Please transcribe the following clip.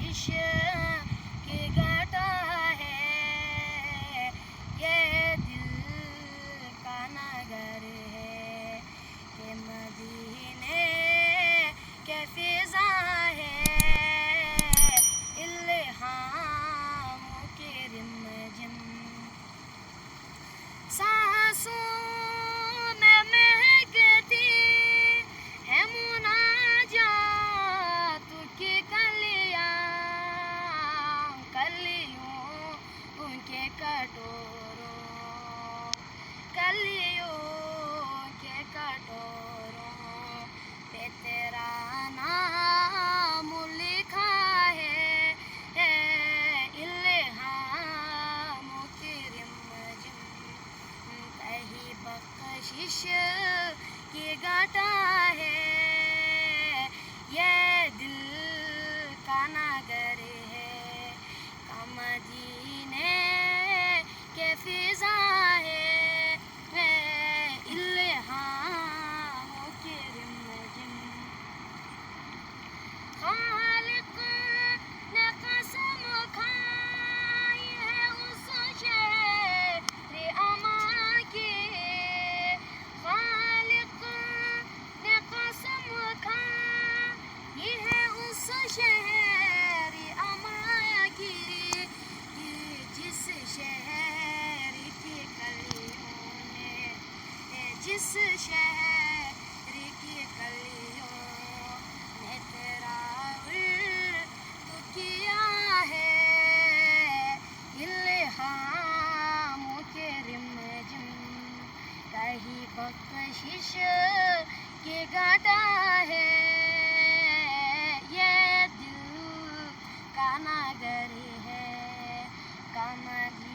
बख्शिश की घटा है, ये दिल का नगर है कि मदीने के फिजा है, इल्हाम की रिमझिम सांसों में महकती है मुनाजात की कलियां, कलियों उनके कटोरों, कलियों के कटोरों पे तेरा नाम लिखा है इल्हाम की रिमझिम कहीं बख्शिश की घटा है, ये दिल का नगर है का मदीने के फिजा है, इल्हाम की रिमझिम खालिक ने कसम खाई है उस शहर अमा की, खालिक ने कसम खाई है उस शहर अमा की, कि जिस शहर की कलियों ने, जिस शहर की कलियों ने तेरा विर्द किया है, इल्हाम के रिमझिम कहीं बख्शिश की घटा है, ये दिल का नगर है का मदीना